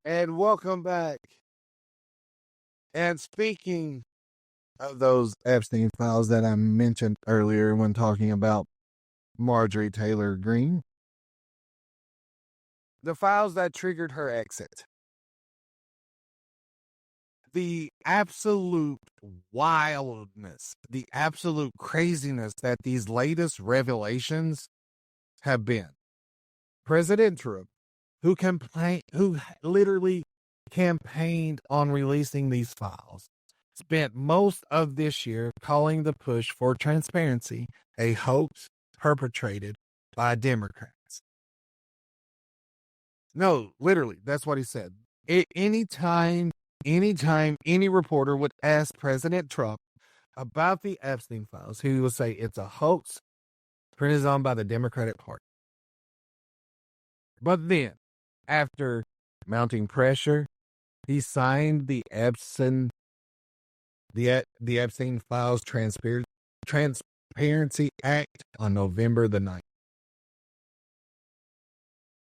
And welcome back. And speaking of those Epstein files that I mentioned earlier when talking about Marjorie Taylor Greene, the files that triggered her exit, the absolute wildness, the absolute craziness that these latest revelations have been. President Trump, who literally campaigned on releasing these files, spent most of this year calling the push for transparency a hoax perpetrated by Democrats. No, literally, that's what he said. Anytime any reporter would ask President Trump about the Epstein files, he would say it's a hoax printed on by the Democratic Party. But then, after mounting pressure, he signed the Epstein files Transparency Act on November the 9th.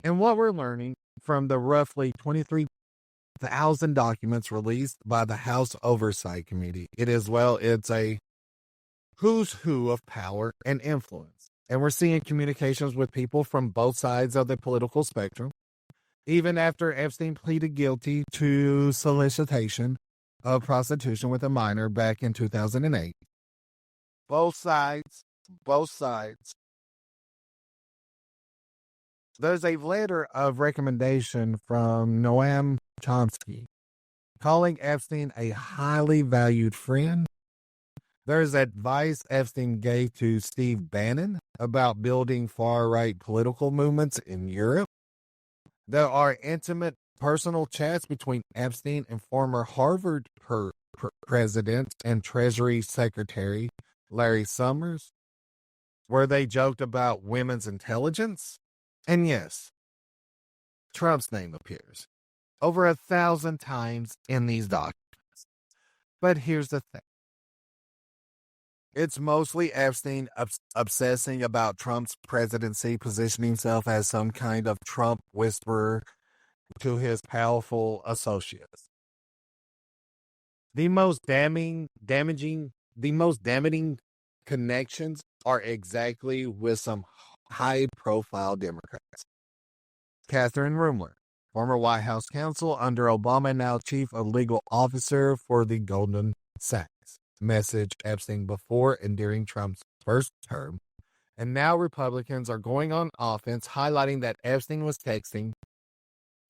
And what we're learning from the roughly 23,000 documents released by the House Oversight Committee, it's a who's who of power and influence. And we're seeing communications with people from both sides of the political spectrum. Even after Epstein pleaded guilty to solicitation of prostitution with a minor back in 2008. Both sides. There's a letter of recommendation from Noam Chomsky calling Epstein a highly valued friend. There's advice Epstein gave to Steve Bannon about building far-right political movements in Europe. There are intimate personal chats between Epstein and former Harvard president and Treasury Secretary Larry Summers, where they joked about women's intelligence. And yes, Trump's name appears over 1,000 times in these documents. But here's the thing. It's mostly Epstein obsessing about Trump's presidency, positioning himself as some kind of Trump whisperer to his powerful associates. The most damaging connections are exactly with some high-profile Democrats. Catherine Rumler, former White House counsel under Obama, now chief of legal officer for the Goldman Sachs, messaged Epstein before and during Trump's first term, and now Republicans are going on offense, highlighting that Epstein was texting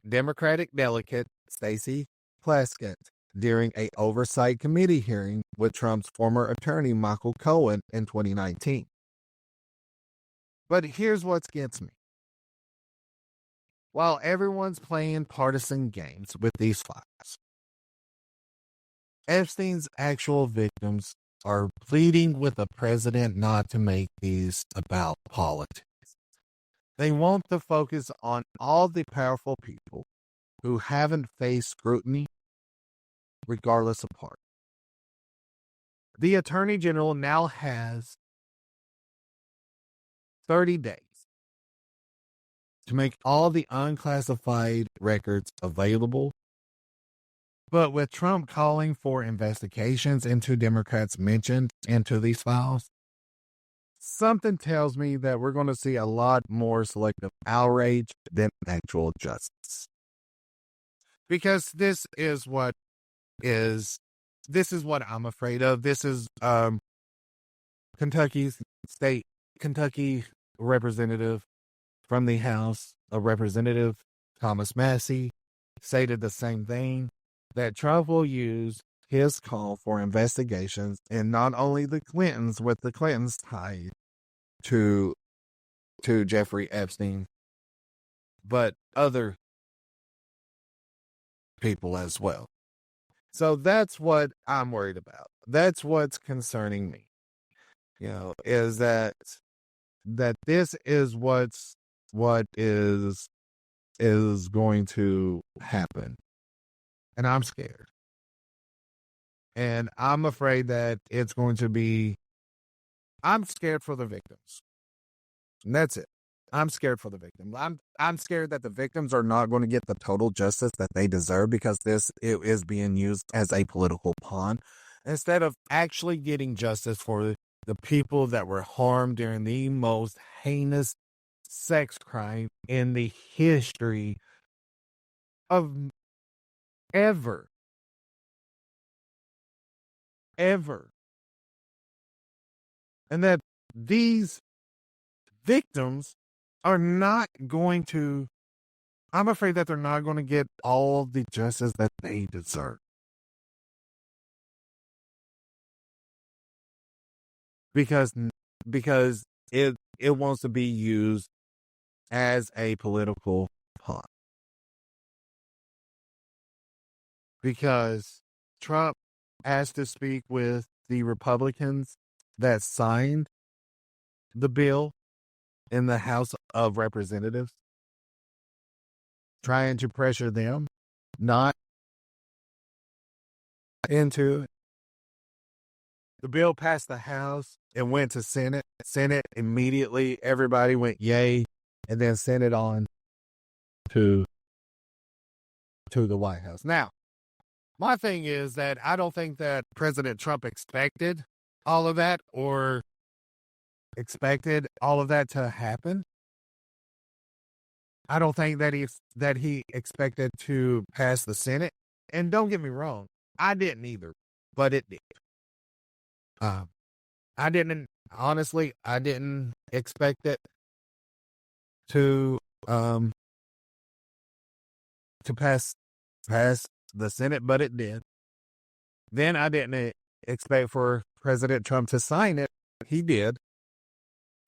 Democratic delegate Stacey Plaskett during a oversight committee hearing with Trump's former attorney Michael Cohen in 2019. But here's what gets me. While everyone's playing partisan games with these files, Epstein's actual victims are pleading with the president not to make these about politics. They want to focus on all the powerful people who haven't faced scrutiny, regardless of party. The Attorney General now has 30 days to make all the unclassified records available. But with Trump calling for investigations into Democrats mentioned into these files, something tells me that we're going to see a lot more selective outrage than actual justice. Because this is what I'm afraid of. This is Kentucky representative from the House of Representative Thomas Massey stated the same thing, that Trump will use his call for investigations and not only the Clintons, with the Clintons tied to Jeffrey Epstein, but other people as well. So that's what I'm worried about. That's what's concerning me. Is that this is what is going to happen. And I'm scared. And I'm afraid that it's going to be, I'm scared for the victims. And that's it. I'm scared for the victims. I'm scared that the victims are not going to get the total justice that they deserve, because it is being used as a political pawn, instead of actually getting justice for the people that were harmed during the most heinous sex crime in the history of ever. And that these victims are not going to, I'm afraid that they're not going to get all the justice that they deserve. Because it wants to be used as a political pawn. Because Trump asked to speak with the Republicans that signed the bill in the House of Representatives, trying to pressure them not into it. The bill passed the House and went to Senate. Senate immediately, everybody went yay, and then sent it on to the White House. Now, my thing is that I don't think that President Trump expected all of that or expected all of that to happen. I don't think that he expected to pass the Senate. And don't get me wrong, I didn't either, but it did. I didn't expect it to pass the Senate, but it did. Then I didn't expect for President Trump to sign it. He did.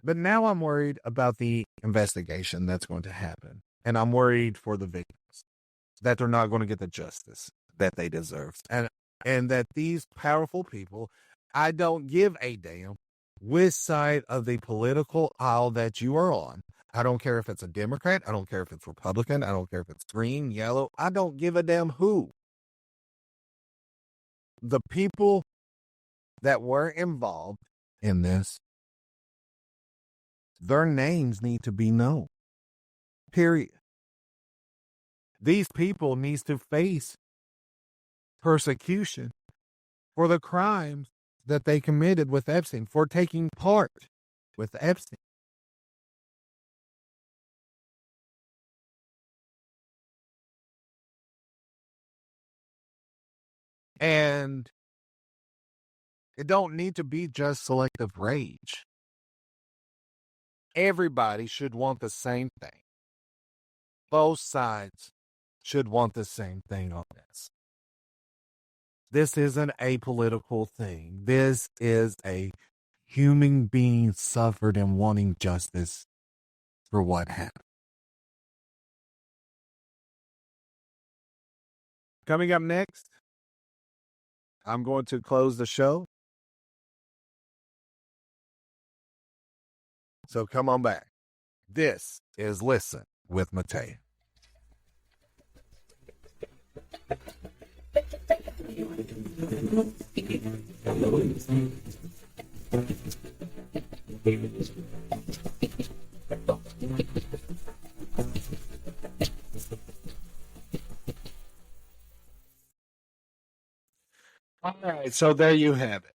But now I'm worried about the investigation that's going to happen. And I'm worried for the victims that they're not going to get the justice that they deserve. And that these powerful people, I don't give a damn which side of the political aisle that you are on. I don't care if it's a Democrat. I don't care if it's Republican. I don't care if it's green, yellow. I don't give a damn who. The people that were involved in this, their names need to be known. Period. These people need to face persecution for the crimes that they committed with Epstein, for taking part with Epstein. And it don't need to be just selective rage. Everybody should want the same thing. Both sides should want the same thing on this. This isn't a political thing. This is a human being suffered and wanting justice for what happened. Coming up next, I'm going to close the show. So come on back. This is Listen with Mateo. All right, so there you have it.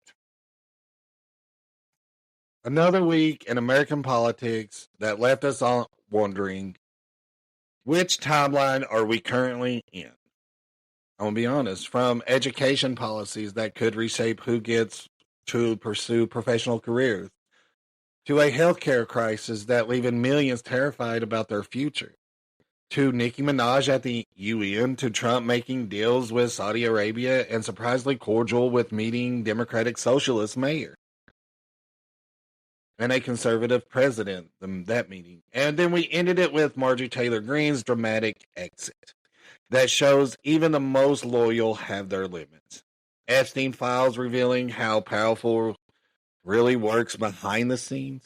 Another week in American politics that left us all wondering, which timeline are we currently in? I'm going to be honest, from education policies that could reshape who gets to pursue professional careers, to a healthcare crisis that leaving millions terrified about their future, to Nicki Minaj at the UN, to Trump making deals with Saudi Arabia and surprisingly cordial with meeting Democratic Socialist mayor and a conservative president, that meeting. And then we ended it with Marjorie Taylor Greene's dramatic exit that shows even the most loyal have their limits. Epstein files revealing how powerful really works behind the scenes.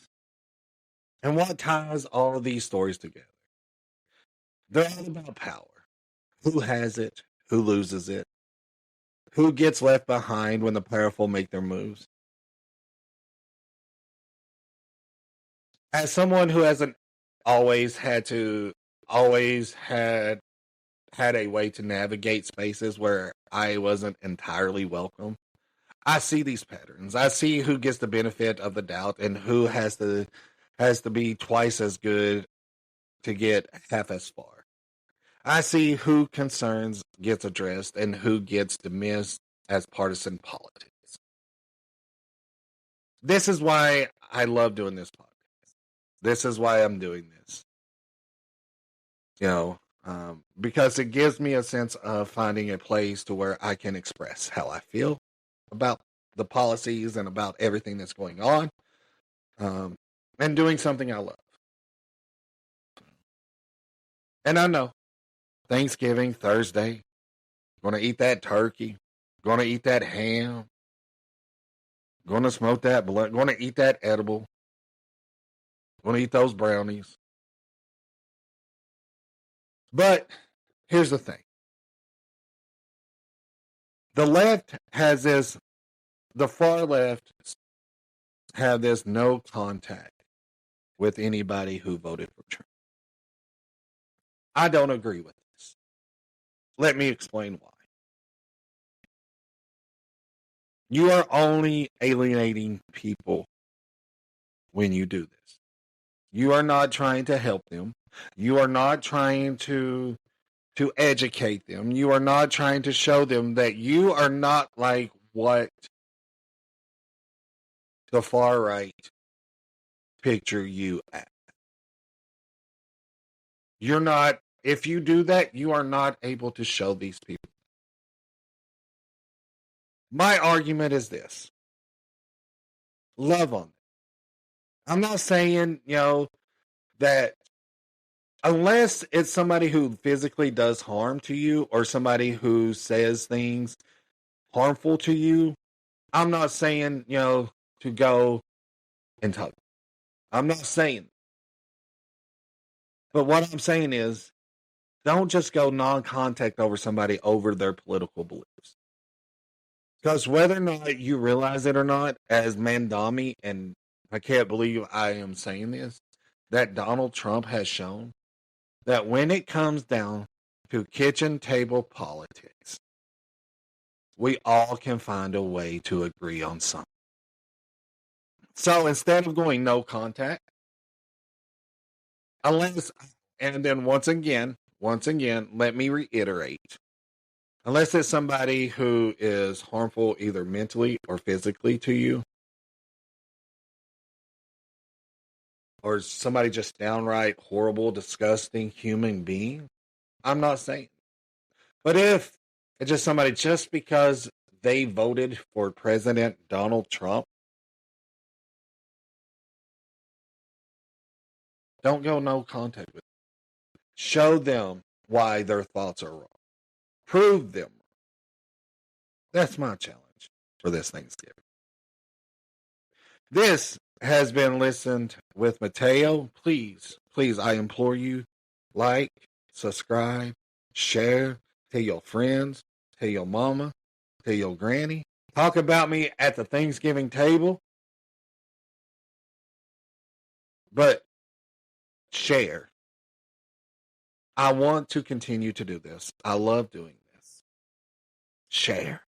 And what ties all of these stories together? They're all about power. Who has it? Who loses it? Who gets left behind when the powerful make their moves? As someone who hasn't always had a way to navigate spaces where I wasn't entirely welcome, I see these patterns. I see who gets the benefit of the doubt and who has to be twice as good to get half as far. I see who concerns gets addressed and who gets dismissed as partisan politics. This is why I love doing this podcast. This is why I'm doing this. Because it gives me a sense of finding a place to where I can express how I feel about the policies and about everything that's going on, and doing something I love. And I know Thanksgiving, Thursday, gonna eat that turkey, gonna eat that ham, gonna smoke that blunt, gonna eat that edible, gonna eat those brownies. But here's the thing. The left has this the far left have this no contact with anybody who voted for Trump. I don't agree with this. Let me explain why. You are only alienating people when you do this. You are not trying to help them. You are not trying to educate them. You are not trying to show them that you are not like what the far right picture you at. You're not, if you do that, you are not able to show these people. My argument is this. Love on them. I'm not saying, that unless it's somebody who physically does harm to you or somebody who says things harmful to you, I'm not saying, to go and talk. I'm not saying. But what I'm saying is, don't just go non-contact over somebody over their political beliefs. Because whether or not you realize it or not, as Mandami, and I can't believe I am saying this, that Donald Trump has shown that when it comes down to kitchen table politics, we all can find a way to agree on something. So instead of going no contact, unless, and then once again, let me reiterate, unless it's somebody who is harmful either mentally or physically to you, or somebody just downright horrible, disgusting human being, I'm not saying. But if it's just somebody just because they voted for President Donald Trump, don't go no contact with them. Show them why their thoughts are wrong. Prove them. That's my challenge for this Thanksgiving. This has been Listened with Mateo. Please, I implore you, like, subscribe, share, tell your friends, tell your mama, tell your granny. Talk about me at the Thanksgiving table. But share. I want to continue to do this. I love doing this. Share.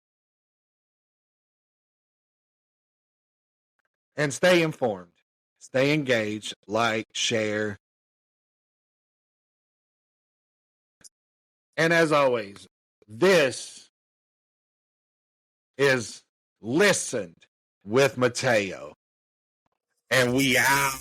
And stay informed. Stay engaged. Like, share. And as always, this is Listened with Mateo. And we out.